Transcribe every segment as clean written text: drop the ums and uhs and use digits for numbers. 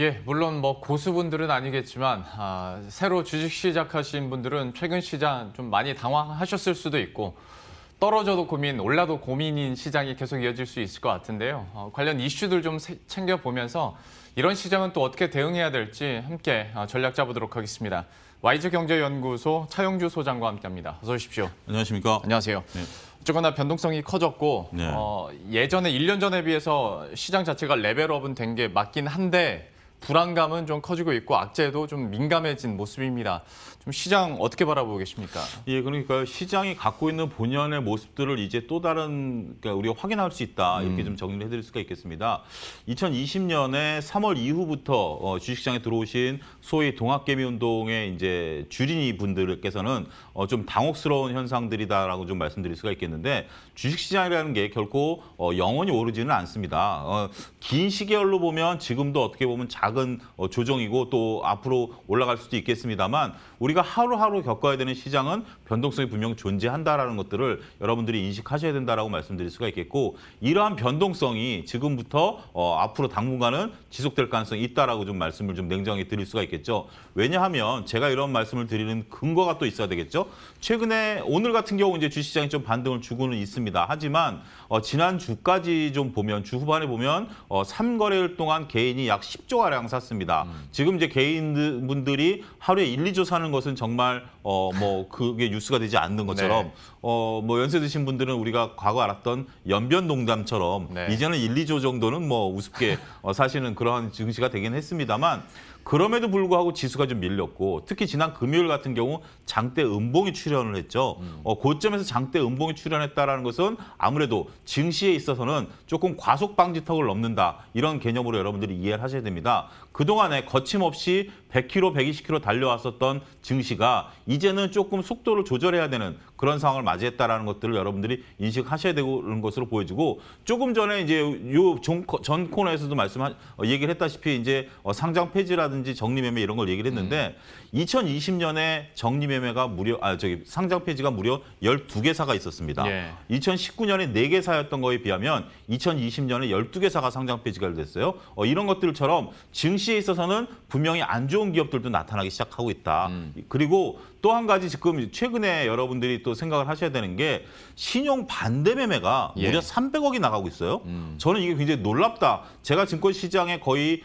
예, 물론 뭐 고수분들은 아니겠지만 새로 주식 시작하신 분들은 최근 시장 좀 많이 당황하셨을 수도 있고 떨어져도 고민, 올라도 고민인 시장이 계속 이어질 수 있을 것 같은데요. 관련 이슈들 좀 챙겨보면서 이런 시장은 또 어떻게 대응해야 될지 함께 전략 짜보도록 하겠습니다. 와이즈경제연구소 차용주 소장과 함께합니다. 어서 오십시오. 안녕하십니까? 안녕하세요. 네. 어쨌거나 변동성이 커졌고 네. 예전에 1년 전에 비해서 시장 자체가 레벨업은 된 게 맞긴 한데 불안감은 좀 커지고 있고 악재도 좀 민감해진 모습입니다. 좀 시장 어떻게 바라보고 계십니까? 예, 그러니까 시장이 갖고 있는 본연의 모습들을 이제 또 다른, 그러니까 우리가 확인할 수 있다. 이렇게 좀 정리를 해드릴 수가 있겠습니다. 2020년에 3월 이후부터 주식시장에 들어오신 소위 동학개미 운동의 이제 주린이 분들께서는 좀 당혹스러운 현상들이다라고 좀 말씀드릴 수가 있겠는데 주식시장이라는 게 결코 영원히 오르지는 않습니다. 긴 시계열로 보면 지금도 어떻게 보면 작은 조정이고 또 앞으로 올라갈 수도 있겠습니다만 우리가 하루하루 겪어야 되는 시장은 변동성이 분명 존재한다라는 것들을 여러분들이 인식하셔야 된다라고 말씀드릴 수가 있겠고 이러한 변동성이 지금부터 앞으로 당분간은 지속될 가능성이 있다라고 좀 말씀을 좀 냉정히 드릴 수가 있겠죠. 왜냐하면 제가 이런 말씀을 드리는 근거가 또 있어야 되겠죠. 최근에 오늘 같은 경우 이제 주식시장이 좀 반등을 주고는 있습니다. 하지만 지난 주까지 좀 보면 주 후반에 보면 3거래일 동안 개인이 약 10조 가량 샀습니다. 지금 이제 개인분들이 하루에 1, 2조 사는 것은 정말 뭐 그게 뉴스가 되지 않는 것처럼 네. 뭐 연세 드신 분들은 우리가 과거 알았던 연변농담처럼 네. 이제는 1, 2조 정도는 뭐 우습게 사시는 그러한 증시가 되긴 했습니다만 그럼에도 불구하고 지수가 좀 밀렸고 특히 지난 금요일 같은 경우 장대 음봉이 출현을 했죠. 고점에서 장대 음봉이 출현했다라는 것은 아무래도 증시에 있어서는 조금 과속 방지턱을 넘는다. 이런 개념으로 여러분들이 이해를 하셔야 됩니다. 그동안에 거침없이 100km, 120km 달려왔었던 증시가 이제는 조금 속도를 조절해야 되는 그런 상황을 맞이했다라는 것들을 여러분들이 인식하셔야 되는 것으로 보여지고 조금 전에 이제 전 코너에서도 얘기를 했다시피 이제 상장 폐지라든지 정리 매매 이런 걸 얘기를 했는데 2020년에 정리 매매가 상장 폐지가 무려 12개사가 있었습니다. 예. 2019년에 4개사였던 거에 비하면 2020년에 12개사가 상장 폐지가 됐어요. 이런 것들처럼 증시에 있어서는 분명히 안 좋은 기업들도 나타나기 시작하고 있다. 그리고 또 한 가지 지금 최근에 여러분들이 또 생각을 하셔야 되는 게 신용 반대 매매가 예. 무려 300억이 나가고 있어요. 저는 이게 굉장히 놀랍다. 제가 증권시장에 거의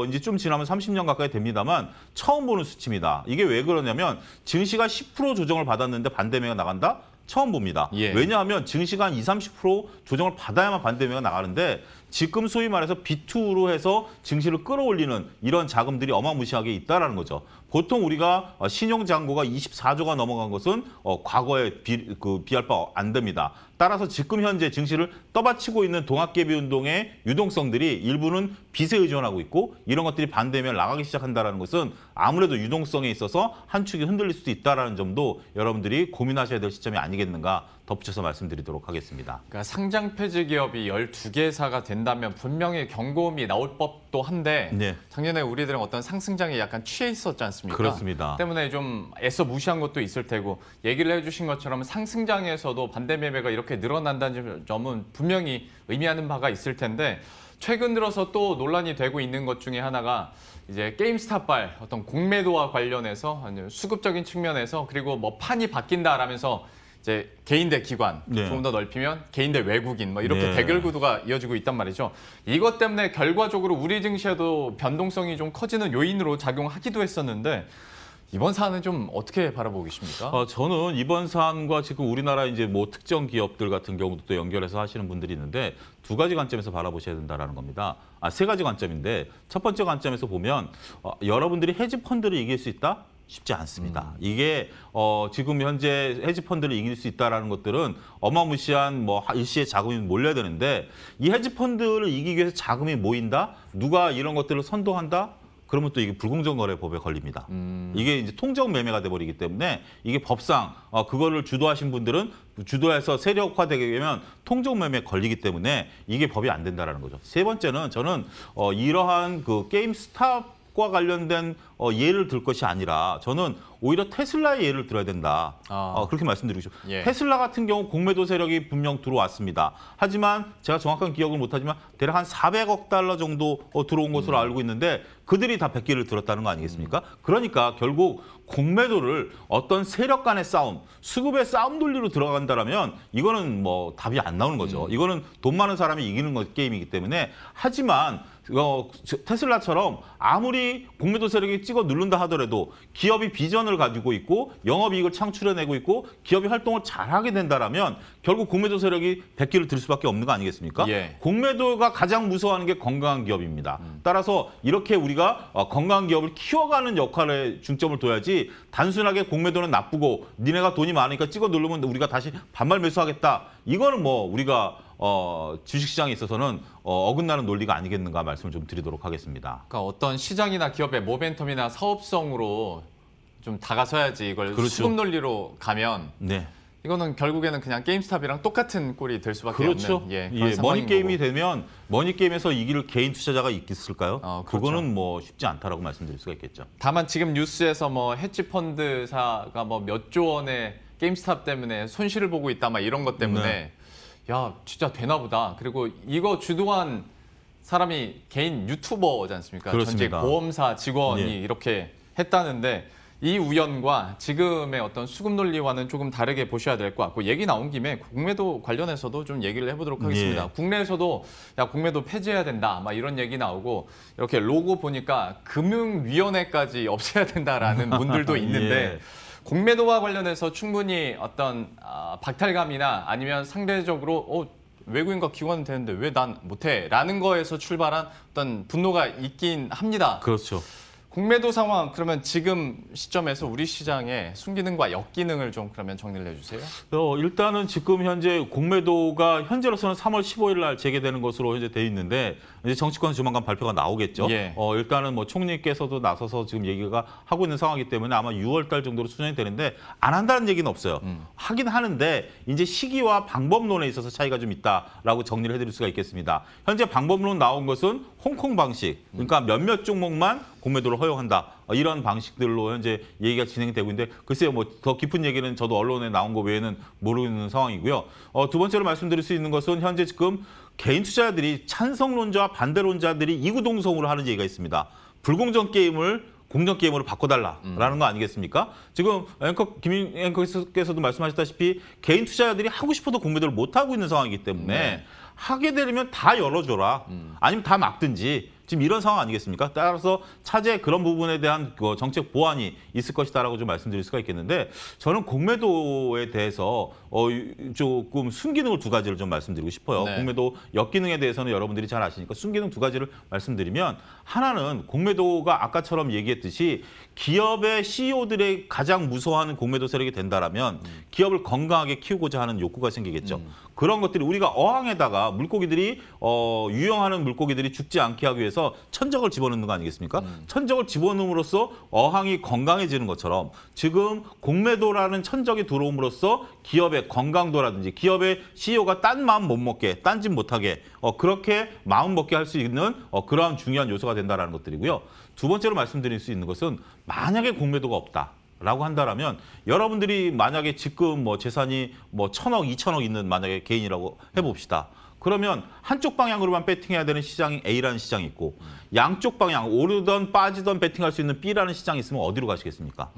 이제 좀 지나면 30년 가까이 됩니다만 처음 보는 수치입니다. 이게 왜 그러냐면 증시가 10% 조정을 받았는데 반대 매매가 나간다? 처음 봅니다. 예. 왜냐하면 증시가 한 20, 30% 조정을 받아야만 반대매가 나가는데 지금 소위 말해서 B2로 해서 증시를 끌어올리는 이런 자금들이 어마무시하게 있다라는 거죠. 보통 우리가 신용잔고가 24조가 넘어간 것은 과거에 비할 바 안 됩니다. 따라서 지금 현재 증시를 떠받치고 있는 동학개비 운동의 유동성들이 일부는 빚에 의존하고 있고 이런 것들이 반대면 나가기 시작한다는 것은 아무래도 유동성에 있어서 한 축이 흔들릴 수도 있다는 점도 여러분들이 고민하셔야 될 시점이 아니겠는가 덧붙여서 말씀드리도록 하겠습니다. 그러니까 상장 폐지 기업이 12개사가 된다면 분명히 경고음이 나올 법도 한데 네. 작년에 우리들은 어떤 상승장에 약간 취해 있었지 않습니까? 그렇습니다. 때문에 좀 애써 무시한 것도 있을 테고 얘기를 해주신 것처럼 상승장에서도 반대 매매가 이렇게 늘어난다는 점은 분명히 의미하는 바가 있을 텐데 최근 들어서 또 논란이 되고 있는 것 중에 하나가 이제 게임스탑발 어떤 공매도와 관련해서 수급적인 측면에서 그리고 뭐 판이 바뀐다라면서 이제 개인 대 기관 네. 조금 더 넓히면 개인 대 외국인 뭐 이렇게 네. 대결 구도가 이어지고 있단 말이죠. 이것 때문에 결과적으로 우리 증시에도 변동성이 좀 커지는 요인으로 작용하기도 했었는데 이번 사안은 좀 어떻게 바라보고 계십니까? 저는 이번 사안과 지금 우리나라 이제 뭐 특정 기업들 같은 경우도 또 연결해서 하시는 분들이 있는데 두 가지 관점에서 바라보셔야 된다라는 겁니다. 세 가지 관점인데 첫 번째 관점에서 보면 여러분들이 헤지 펀드를 이길 수 있다? 쉽지 않습니다. 이게 지금 현재 헤지펀드를 이길 수 있다는 것들은 어마무시한 뭐 일시에 자금이 몰려야 되는데 이 헤지펀드를 이기기 위해서 자금이 모인다? 누가 이런 것들을 선도한다? 그러면 또 이게 불공정거래법에 걸립니다. 이게 이제 통정 매매가 돼버리기 때문에 이게 법상 그거를 주도하신 분들은 주도해서 세력화되게 되면 통정 매매에 걸리기 때문에 이게 법이 안 된다라는 거죠. 세 번째는 저는 이러한 그 게임스탑 주식과 관련된 예를 들 것이 아니라 저는 오히려 테슬라의 예를 들어야 된다. 그렇게 말씀드리고 싶어요. 예. 테슬라 같은 경우 공매도 세력이 분명 들어왔습니다. 하지만 제가 정확한 기억을 못하지만 대략 한 400억 달러 정도 들어온 것으로 알고 있는데 그들이 다 100개를 들었다는 거 아니겠습니까? 그러니까 결국 공매도를 어떤 세력 간의 싸움, 수급의 싸움 논리로 들어간다라면 이거는 뭐 답이 안 나오는 거죠. 이거는 돈 많은 사람이 이기는 게임이기 때문에 하지만 테슬라처럼 아무리 공매도 세력이 찍어 누른다 하더라도 기업이 비전을 가지고 있고 영업이익을 창출해내고 있고 기업이 활동을 잘하게 된다라면 결국 공매도 세력이 100개를 들 수밖에 없는 거 아니겠습니까? 예. 공매도가 가장 무서워하는 게 건강한 기업입니다. 따라서 이렇게 우리가 건강한 기업을 키워가는 역할에 중점을 둬야지 단순하게 공매도는 나쁘고 니네가 돈이 많으니까 찍어 누르면 우리가 다시 반발 매수하겠다. 이거는 뭐 우리가 주식시장에 있어서는 어긋나는 논리가 아니겠는가 말씀을 좀 드리도록 하겠습니다. 그러니까 어떤 시장이나 기업의 모멘텀이나 사업성으로 좀 다가서야지 이걸 그렇죠. 수급 논리로 가면 네. 이거는 결국에는 그냥 게임스탑이랑 똑같은 꼴이 될 수밖에 그렇죠. 없는 그런 상황인 머니 게임이 거고. 되면 머니 게임에서 이길 개인 투자자가 있을까요? 그렇죠. 그거는 뭐 쉽지 않다라고 말씀드릴 수가 있겠죠. 다만 지금 뉴스에서 뭐 헤지 펀드사가 뭐 몇 조 원의 게임스탑 때문에 손실을 보고 있다 막 이런 것 때문에 네. 야 진짜 되나 보다. 그리고 이거 주도한 사람이 개인 유튜버지 않습니까? 그렇습니다. 전직 보험사 직원이 예. 이렇게 했다는데 이 우연과 지금의 어떤 수급 논리와는 조금 다르게 보셔야 될 것 같고 얘기 나온 김에 공매도 관련해서도 좀 얘기를 해보도록 하겠습니다. 예. 국내에서도 야 공매도 폐지해야 된다 막 이런 얘기 나오고 이렇게 로고 보니까 금융위원회까지 없애야 된다라는 분들도 있는데 예. 공매도와 관련해서 충분히 어떤 박탈감이나 아니면 상대적으로 외국인과 기관은 되는데 왜 난 못해? 라는 거에서 출발한 어떤 분노가 있긴 합니다. 그렇죠. 공매도 상황 그러면 지금 시점에서 우리 시장의 순기능과 역기능을 좀 그러면 정리를 해주세요. 일단은 지금 현재 공매도가 현재로서는 3월 15일 날 재개되는 것으로 현재 돼 있는데 이제 정치권 조만간 발표가 나오겠죠. 예. 일단은 뭐 총리께서도 나서서 지금 얘기가 하고 있는 상황이기 때문에 아마 6월 달 정도로 수정이 되는데 안 한다는 얘기는 없어요. 하긴 하는데 이제 시기와 방법론에 있어서 차이가 좀 있다라고 정리를 해드릴 수가 있겠습니다. 현재 방법론 나온 것은 홍콩 방식, 그러니까 몇몇 종목만 공매도를 허용한다. 이런 방식들로 현재 얘기가 진행되고 있는데 글쎄요, 뭐 더 깊은 얘기는 저도 언론에 나온 거 외에는 모르는 상황이고요. 두 번째로 말씀드릴 수 있는 것은 현재 지금 개인 투자자들이 찬성론자와 반대론자들이 이구동성으로 하는 얘기가 있습니다. 불공정 게임을 공정 게임으로 바꿔달라라는 거 아니겠습니까? 지금 김인 앵커께서도 말씀하셨다시피 개인 투자자들이 하고 싶어도 공매도를 못 하고 있는 상황이기 때문에 네. 하게 되면 다 열어줘라. 아니면 다 막든지. 지금 이런 상황 아니겠습니까? 따라서 차제 그런 부분에 대한 정책 보완이 있을 것이다라고 좀 말씀드릴 수가 있겠는데 저는 공매도에 대해서 조금 순기능을 두 가지를 좀 말씀드리고 싶어요. 네. 공매도 역기능에 대해서는 여러분들이 잘 아시니까 순기능 두 가지를 말씀드리면 하나는 공매도가 아까처럼 얘기했듯이 기업의 CEO들의 가장 무서워하는 공매도 세력이 된다라면 기업을 건강하게 키우고자 하는 욕구가 생기겠죠. 그런 것들이 우리가 어항에다가 물고기들이 유영하는 물고기들이 죽지 않게 하기 위해서 천적을 집어넣는 거 아니겠습니까? 천적을 집어넣음으로써 어항이 건강해지는 것처럼 지금 공매도라는 천적이 들어옴으로써 기업의 건강도라든지 기업의 CEO가 딴 마음 못 먹게, 딴짓 못하게 그렇게 마음 먹게 할 수 있는 그러한 중요한 요소가 된다는 것들이고요. 두 번째로 말씀드릴 수 있는 것은 만약에 공매도가 없다. 라고 한다라면 여러분들이 만약에 지금 뭐 재산이 뭐 1,000억, 2,000억 있는 만약에 개인이라고 해봅시다. 그러면 한쪽 방향으로만 배팅해야 되는 시장이 A라는 시장이 있고 양쪽 방향 오르던 빠지던 배팅할 수 있는 B라는 시장이 있으면 어디로 가시겠습니까?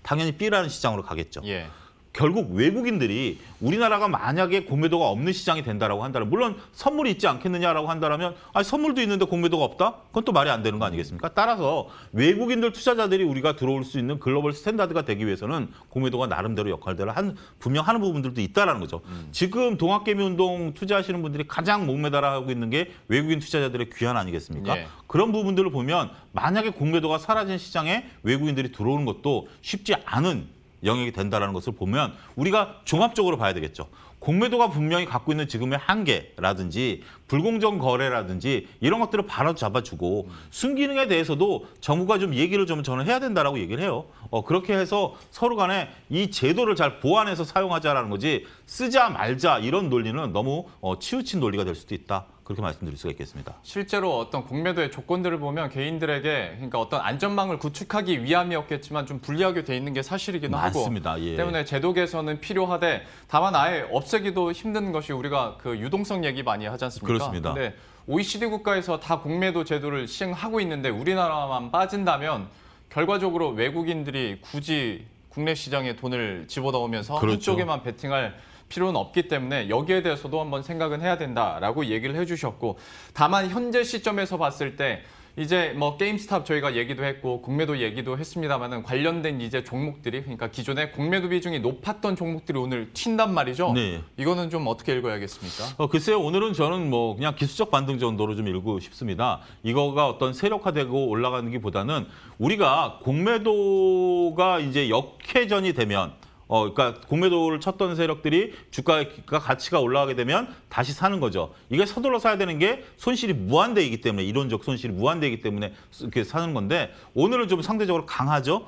당연히 B라는 시장으로 가겠죠. 예. 결국 외국인들이 우리나라가 만약에 공매도가 없는 시장이 된다라고 한다면 물론 선물이 있지 않겠느냐라고 한다면 선물도 있는데 공매도가 없다? 그건 또 말이 안 되는 거 아니겠습니까? 따라서 외국인들 투자자들이 우리가 들어올 수 있는 글로벌 스탠다드가 되기 위해서는 공매도가 나름대로 역할들을 분명 하는 부분들도 있다라는 거죠. 지금 동학개미운동 투자하시는 분들이 가장 목매달아하고 있는 게 외국인 투자자들의 귀환 아니겠습니까? 예. 그런 부분들을 보면 만약에 공매도가 사라진 시장에 외국인들이 들어오는 것도 쉽지 않은 영역이 된다는 것을 보면 우리가 종합적으로 봐야 되겠죠. 공매도가 분명히 갖고 있는 지금의 한계라든지 불공정 거래라든지 이런 것들을 바로 잡아주고 순기능에 대해서도 정부가 좀 얘기를 좀 저는 해야 된다라고 얘기를 해요. 그렇게 해서 서로 간에 이 제도를 잘 보완해서 사용하자라는 거지 쓰자 말자 이런 논리는 너무 치우친 논리가 될 수도 있다. 그렇게 말씀드릴 수가 있겠습니다. 실제로 어떤 공매도의 조건들을 보면 개인들에게 그러니까 어떤 안전망을 구축하기 위함이었겠지만 좀 불리하게 돼 있는 게 사실이기도 맞습니다. 하고 예. 때문에 제도 개선은 필요하되 다만 아예 없애기도 힘든 것이 우리가 그 유동성 얘기 많이 하지 않습니까? 그렇습니다. 근데 OECD 국가에서 다 공매도 제도를 시행하고 있는데 우리나라만 빠진다면 결과적으로 외국인들이 굳이 국내 시장에 돈을 집어넣으면서 그렇죠. 한쪽에만 베팅할 필요는 없기 때문에 여기에 대해서도 한번 생각은 해야 된다라고 얘기를 해주셨고 다만 현재 시점에서 봤을 때 이제 뭐 게임스탑 저희가 얘기도 했고 공매도 얘기도 했습니다만은 관련된 이제 종목들이 그러니까 기존에 공매도 비중이 높았던 종목들이 오늘 튄단 말이죠. 네. 이거는 좀 어떻게 읽어야겠습니까? 글쎄요, 오늘은 저는 뭐 그냥 기술적 반등 정도로 좀 읽고 싶습니다. 이거가 어떤 세력화되고 올라가는 게보다는 우리가 공매도가 이제 역회전이 되면 그러니까 공매도를 쳤던 세력들이 주가가 가치가 올라가게 되면 다시 사는 거죠. 이게 서둘러 사야 되는 게 손실이 무한대이기 때문에 이론적 손실이 무한대이기 때문에 이렇게 사는 건데 오늘은 좀 상대적으로 강하죠.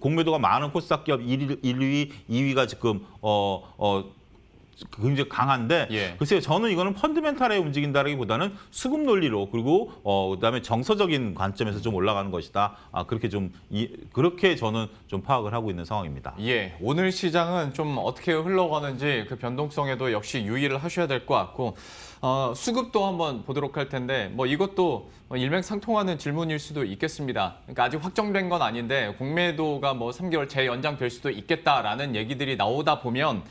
공매도가 많은 코스닥 기업 1위, 2위가 지금 굉장히 강한데 예. 글쎄요 저는 이거는 펀드멘탈에 움직인다라기보다는 수급 논리로 그리고 그다음에 정서적인 관점에서 좀 올라가는 것이다. 그렇게 그렇게 저는 좀 파악을 하고 있는 상황입니다. 예, 오늘 시장은 좀 어떻게 흘러가는지 그 변동성에도 역시 유의를 하셔야 될 것 같고 수급도 한번 보도록 할 텐데 뭐 이것도 일맥상통하는 질문일 수도 있겠습니다. 그러니까 아직 확정된 건 아닌데 공매도가 뭐 3개월 재연장될 수도 있겠다라는 얘기들이 나오다 보면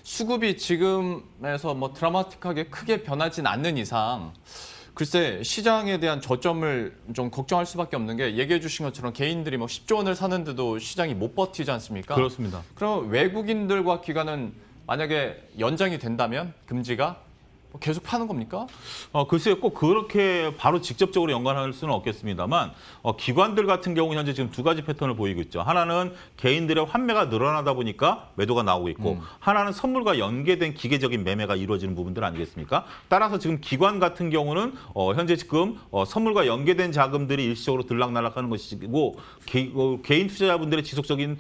수급이 지금에서 뭐 드라마틱하게 크게 변하진 않는 이상 글쎄 시장에 대한 저점을 좀 걱정할 수밖에 없는 게 얘기해 주신 것처럼 개인들이 뭐 10조 원을 사는데도 시장이 못 버티지 않습니까? 그렇습니다. 그럼 외국인들과 기관은 만약에 연장이 된다면 금지가 계속 파는 겁니까? 글쎄요, 꼭 그렇게 바로 직접적으로 연관할 수는 없겠습니다만 기관들 같은 경우는 현재 지금 두 가지 패턴을 보이고 있죠. 하나는 개인들의 환매가 늘어나다 보니까 매도가 나오고 있고 하나는 선물과 연계된 기계적인 매매가 이루어지는 부분들 아니겠습니까? 따라서 지금 기관 같은 경우는 현재 지금 선물과 연계된 자금들이 일시적으로 들락날락하는 것이고 개인 투자자분들의 지속적인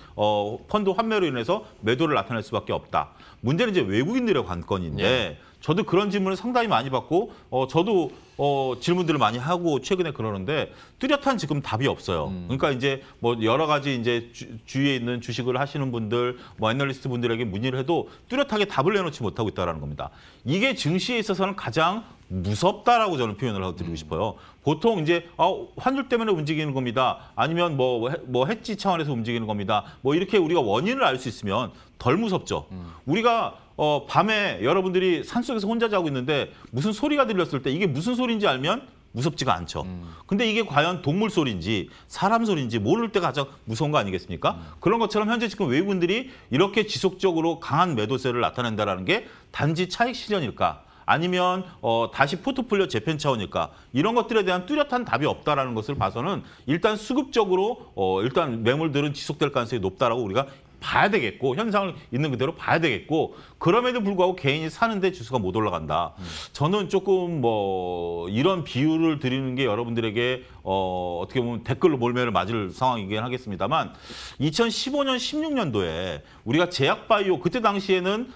펀드 환매로 인해서 매도를 나타낼 수밖에 없다. 문제는 이제 외국인들의 관건인데 예. 저도 그런 질문을 상당히 많이 받고 저도 질문들을 많이 하고 최근에 그러는데 뚜렷한 지금 답이 없어요. 그러니까 이제 뭐 여러 가지 이제 주위에 있는 주식을 하시는 분들, 뭐 애널리스트 분들에게 문의를 해도 뚜렷하게 답을 내놓지 못하고 있다는 겁니다. 이게 증시에 있어서는 가장 무섭다라고 저는 표현을 하고 드리고 싶어요. 보통 이제 환율 때문에 움직이는 겁니다. 아니면 뭐 해지 차원에서 움직이는 겁니다. 뭐 이렇게 우리가 원인을 알 수 있으면 덜 무섭죠. 우리가 밤에 여러분들이 산속에서 혼자 자고 있는데 무슨 소리가 들렸을 때 이게 무슨 소리인지 알면 무섭지가 않죠. 근데 이게 과연 동물 소리인지 사람 소리인지 모를 때가 가장 무서운 거 아니겠습니까? 그런 것처럼 현재 지금 외국인들이 이렇게 지속적으로 강한 매도세를 나타낸다는 게 단지 차익 실현일까? 아니면 다시 포트폴리오 재편 차원일까? 이런 것들에 대한 뚜렷한 답이 없다라는 것을 봐서는 일단 수급적으로 일단 매물들은 지속될 가능성이 높다라고 우리가 봐야 되겠고 현상을 있는 그대로 봐야 되겠고 그럼에도 불구하고 개인이 사는데 지수가 못 올라간다. 저는 조금 뭐 이런 비유를 드리는 게 여러분들에게 어떻게 보면 댓글로 몰매를 맞을 상황이긴 하겠습니다만 2015년, 16년도에 우리가 제약바이오 그때 당시에는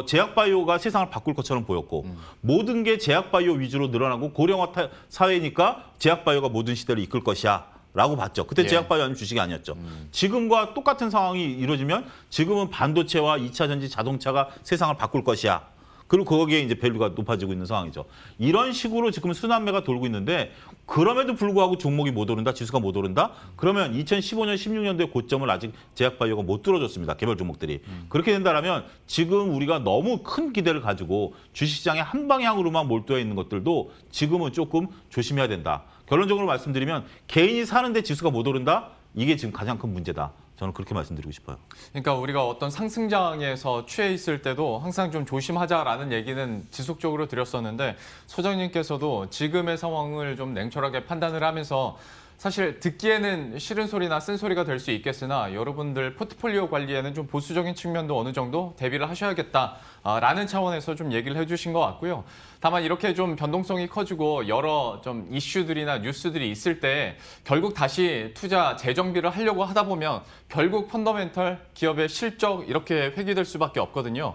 제약바이오가 세상을 바꿀 것처럼 보였고 모든 게 제약바이오 위주로 늘어나고 고령화 사회니까 제약바이오가 모든 시대를 이끌 것이야. 라고 봤죠. 그때 예. 제약바이오 아니면 주식이 아니었죠. 지금과 똑같은 상황이 이루어지면 지금은 반도체와 2차 전지 자동차가 세상을 바꿀 것이야. 그리고 거기에 이제 밸류가 높아지고 있는 상황이죠. 이런 식으로 지금 순환매가 돌고 있는데 그럼에도 불구하고 종목이 못 오른다, 지수가 못 오른다? 그러면 2015년, 16년도의 고점을 아직 제약바이오가 못 뚫어줬습니다. 개별 종목들이. 그렇게 된다면 지금 우리가 너무 큰 기대를 가지고 주식시장의 한 방향으로만 몰두해 있는 것들도 지금은 조금 조심해야 된다. 결론적으로 말씀드리면 개인이 사는데 지수가 못 오른다? 이게 지금 가장 큰 문제다. 저는 그렇게 말씀드리고 싶어요. 그러니까 우리가 어떤 상승장에서 취해 있을 때도 항상 좀 조심하자라는 얘기는 지속적으로 드렸었는데 소장님께서도 지금의 상황을 좀 냉철하게 판단을 하면서 사실 듣기에는 싫은 소리나 쓴 소리가 될 수 있겠으나 여러분들 포트폴리오 관리에는 좀 보수적인 측면도 어느 정도 대비를 하셔야겠다라는 차원에서 좀 얘기를 해주신 것 같고요. 다만 이렇게 좀 변동성이 커지고 여러 좀 이슈들이나 뉴스들이 있을 때 결국 다시 투자 재정비를 하려고 하다 보면 결국 펀더멘털 기업의 실적 이렇게 회귀될 수밖에 없거든요.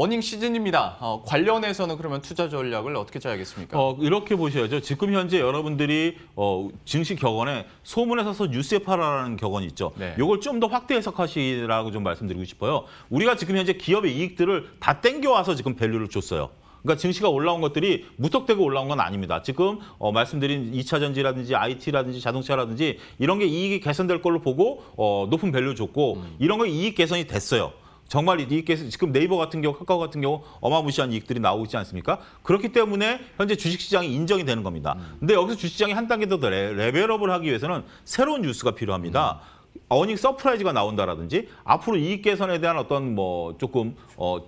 어닝 시즌입니다. 관련해서는 그러면 투자 전략을 어떻게 짜야겠습니까? 이렇게 보셔야죠. 지금 현재 여러분들이 증시 격언에 소문에 서서 뉴스에 팔아라는 격언이 있죠. 네. 이걸 좀 더 확대 해석하시라고 좀 말씀드리고 싶어요. 우리가 지금 현재 기업의 이익들을 다 땡겨와서 지금 밸류를 줬어요. 그러니까 증시가 올라온 것들이 무턱대고 올라온 건 아닙니다. 지금 말씀드린 2차 전지라든지 IT라든지 자동차라든지 이런 게 이익이 개선될 걸로 보고 높은 밸류 줬고 이런 거 이익 개선이 됐어요. 정말 이익 개선, 지금 네이버 같은 경우, 카카오 같은 경우 어마무시한 이익들이 나오고 있지 않습니까? 그렇기 때문에 현재 주식시장이 인정이 되는 겁니다. 근데 여기서 주식시장이 한 단계 더 레벨업을 하기 위해서는 새로운 뉴스가 필요합니다. 어닝 서프라이즈가 나온다라든지 앞으로 이익 개선에 대한 어떤 조금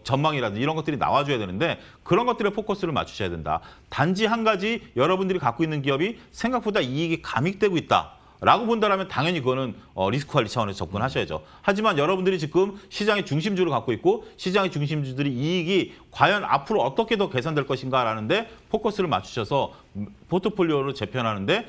전망이라든지 이런 것들이 나와줘야 되는데 그런 것들에 포커스를 맞추셔야 된다. 단지 한 가지 여러분들이 갖고 있는 기업이 생각보다 이익이 감익되고 있다. 라고 본다면 당연히 그거는 리스크 관리 차원에서 접근하셔야죠. 하지만 여러분들이 지금 시장의 중심주를 갖고 있고 시장의 중심주들이 이익이 과연 앞으로 어떻게 더 개선될 것인가라는데 포커스를 맞추셔서 포트폴리오를 재편하는데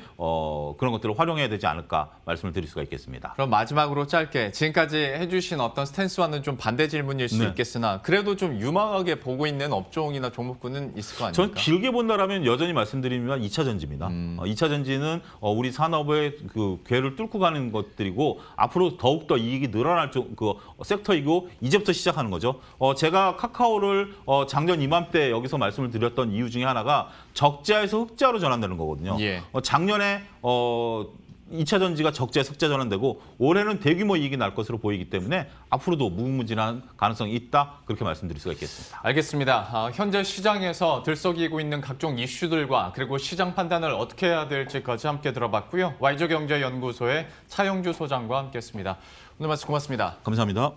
그런 것들을 활용해야 되지 않을까 말씀을 드릴 수가 있겠습니다. 그럼 마지막으로 짧게 지금까지 해주신 어떤 스탠스와는 좀 반대 질문일 수 네. 있겠으나 그래도 좀 유망하게 보고 있는 업종이나 종목군은 있을 거 아닙니까? 전 길게 본다라면 여전히 말씀드리면 2차 전지입니다. 2차 전지는 우리 산업의 그 궤를 뚫고 가는 것들이고 앞으로 더욱더 이익이 늘어날 그 섹터이고 이제부터 시작하는 거죠. 제가 카카오를 작년 이맘때 여기서 말씀을 드렸던 이유 중에 하나가 적자에서 흑자로 전환되는 거거든요. 예. 작년에 2차 전지가 적자에서 흑자 전환되고 올해는 대규모 이익이 날 것으로 보이기 때문에 앞으로도 무궁무진한 가능성이 있다. 그렇게 말씀드릴 수가 있겠습니다. 알겠습니다. 현재 시장에서 들썩이고 있는 각종 이슈들과 그리고 시장 판단을 어떻게 해야 될지까지 함께 들어봤고요. 와이저경제연구소의 차영주 소장과 함께했습니다. 오늘 말씀 고맙습니다. 감사합니다.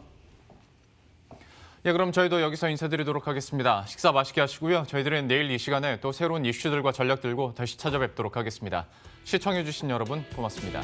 예, 그럼 저희도 여기서 인사드리도록 하겠습니다. 식사 맛있게 하시고요. 저희들은 내일 이 시간에 또 새로운 이슈들과 전략 들고 다시 찾아뵙도록 하겠습니다. 시청해주신 여러분 고맙습니다.